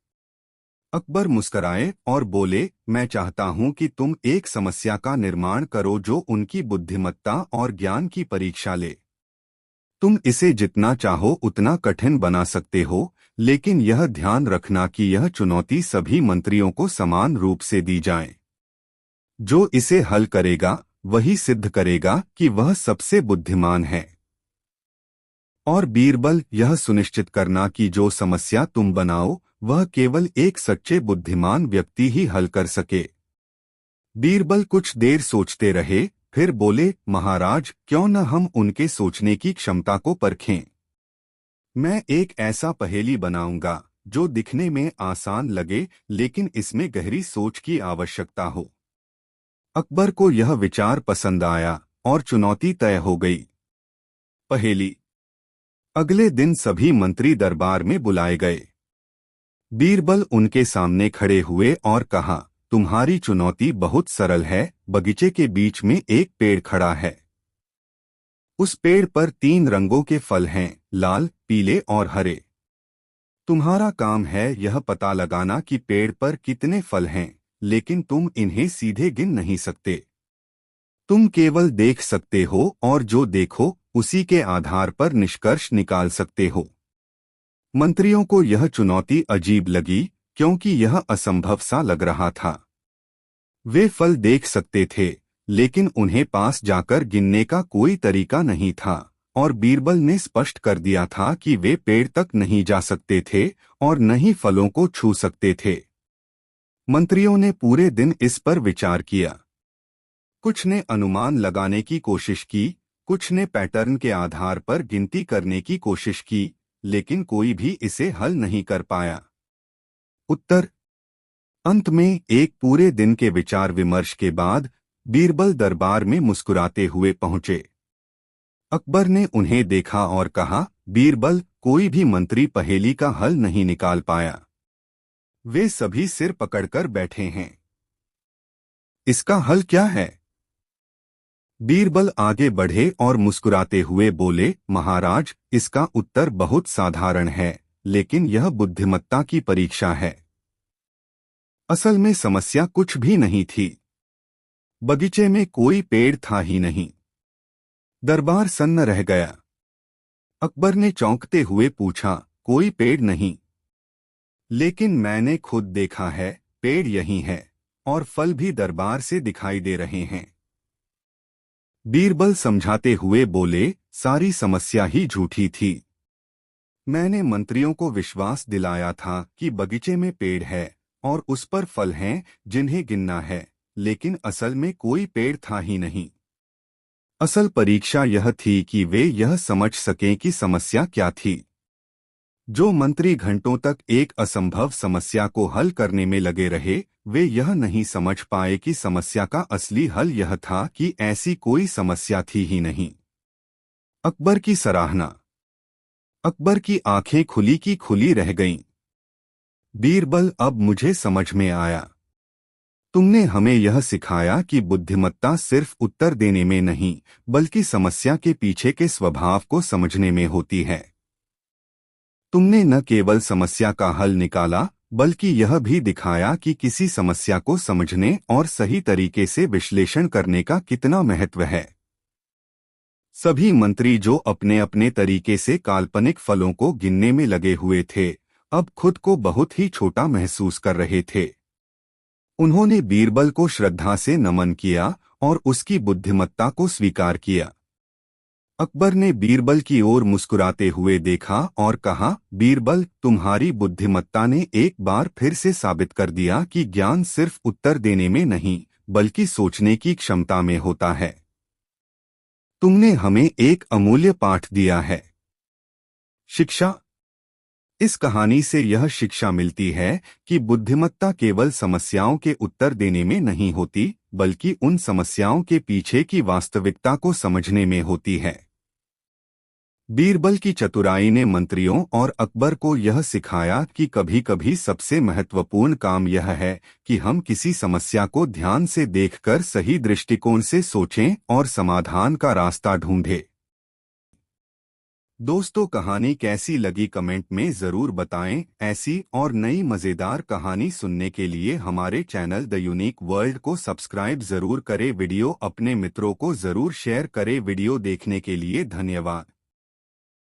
अकबर मुस्कराए और बोले, मैं चाहता हूं कि तुम एक समस्या का निर्माण करो जो उनकी बुद्धिमत्ता और ज्ञान की परीक्षा ले। तुम इसे जितना चाहो उतना कठिन बना सकते हो, लेकिन यह ध्यान रखना कि यह चुनौती सभी मंत्रियों को समान रूप से दी जाए। जो इसे हल करेगा वही सिद्ध करेगा कि वह सबसे बुद्धिमान है। और बीरबल, यह सुनिश्चित करना कि जो समस्या तुम बनाओ वह केवल एक सच्चे बुद्धिमान व्यक्ति ही हल कर सके। बीरबल कुछ देर सोचते रहे, फिर बोले, महाराज, क्यों न हम उनके सोचने की क्षमता को परखें। मैं एक ऐसा पहेली बनाऊंगा जो दिखने में आसान लगे लेकिन इसमें गहरी सोच की आवश्यकता हो। अकबर को यह विचार पसंद आया और चुनौती तय हो गई। पहेली। अगले दिन सभी मंत्री दरबार में बुलाए गए। बीरबल उनके सामने खड़े हुए और कहा, तुम्हारी चुनौती बहुत सरल है। बगीचे के बीच में एक पेड़ खड़ा है। उस पेड़ पर 3 रंगों के फल हैं, लाल, पीले और हरे। तुम्हारा काम है यह पता लगाना कि पेड़ पर कितने फल हैं, लेकिन तुम इन्हें सीधे गिन नहीं सकते। तुम केवल देख सकते हो और जो देखो उसी के आधार पर निष्कर्ष निकाल सकते हो। मंत्रियों को यह चुनौती अजीब लगी क्योंकि यह असंभव सा लग रहा था। वे फल देख सकते थे लेकिन उन्हें पास जाकर गिनने का कोई तरीका नहीं था, और बीरबल ने स्पष्ट कर दिया था कि वे पेड़ तक नहीं जा सकते थे और न ही फलों को छू सकते थे। मंत्रियों ने पूरे दिन इस पर विचार किया। कुछ ने अनुमान लगाने की कोशिश की, कुछ ने पैटर्न के आधार पर गिनती करने की कोशिश की, लेकिन कोई भी इसे हल नहीं कर पाया। उत्तर। अंत में एक पूरे दिन के विचार विमर्श के बाद बीरबल दरबार में मुस्कुराते हुए पहुंचे। अकबर ने उन्हें देखा और कहा, बीरबल, कोई भी मंत्री पहेली का हल नहीं निकाल पाया। वे सभी सिर पकड़कर बैठे हैं। इसका हल क्या है? बीरबल आगे बढ़े और मुस्कुराते हुए बोले, महाराज, इसका उत्तर बहुत साधारण है, लेकिन यह बुद्धिमत्ता की परीक्षा है। असल में समस्या कुछ भी नहीं थी। बगीचे में कोई पेड़ था ही नहीं। दरबार सन्न रह गया। अकबर ने चौंकते हुए पूछा, कोई पेड़ नहीं? लेकिन मैंने खुद देखा है, पेड़ यही है और फल भी दरबार से दिखाई दे रहे हैं। बीरबल समझाते हुए बोले, सारी समस्या ही झूठी थी। मैंने मंत्रियों को विश्वास दिलाया था कि बगीचे में पेड़ है और उस पर फल हैं जिन्हें गिनना है, लेकिन असल में कोई पेड़ था ही नहीं। असल परीक्षा यह थी कि वे यह समझ सकें कि समस्या क्या थी। जो मंत्री घंटों तक एक असंभव समस्या को हल करने में लगे रहे, वे यह नहीं समझ पाए कि समस्या का असली हल यह था कि ऐसी कोई समस्या थी ही नहीं। अकबर की सराहना। अकबर की आंखें खुली की खुली रह गईं। बीरबल, अब मुझे समझ में आया। तुमने हमें यह सिखाया कि बुद्धिमत्ता सिर्फ उत्तर देने में नहीं, बल्कि समस्या के पीछे के स्वभाव को समझने में होती है। तुमने न केवल समस्या का हल निकाला, बल्कि यह भी दिखाया कि किसी समस्या को समझने और सही तरीके से विश्लेषण करने का कितना महत्व है। सभी मंत्री जो अपने अपने तरीके से काल्पनिक फलों को गिनने में लगे हुए थे, अब खुद को बहुत ही छोटा महसूस कर रहे थे। उन्होंने बीरबल को श्रद्धा से नमन किया और उसकी बुद्धिमत्ता को स्वीकार किया। अकबर ने बीरबल की ओर मुस्कुराते हुए देखा और कहा, बीरबल, तुम्हारी बुद्धिमत्ता ने एक बार फिर से साबित कर दिया कि ज्ञान सिर्फ उत्तर देने में नहीं, बल्कि सोचने की क्षमता में होता है। तुमने हमें एक अमूल्य पाठ दिया है। शिक्षा। इस कहानी से यह शिक्षा मिलती है कि बुद्धिमत्ता केवल समस्याओं के उत्तर देने में नहीं होती, बल्कि उन समस्याओं के पीछे की वास्तविकता को समझने में होती है। बीरबल की चतुराई ने मंत्रियों और अकबर को यह सिखाया कि कभी-कभी सबसे महत्वपूर्ण काम यह है कि हम किसी समस्या को ध्यान से देखकर सही दृष्टिकोण से सोचें और समाधान का रास्ता ढूंढें। दोस्तों, कहानी कैसी लगी कमेंट में ज़रूर बताएं। ऐसी और नई मज़ेदार कहानी सुनने के लिए हमारे चैनल द यूनिक वर्ल्ड को सब्सक्राइब ज़रूर करें। वीडियो अपने मित्रों को ज़रूर शेयर करें। वीडियो देखने के लिए धन्यवाद।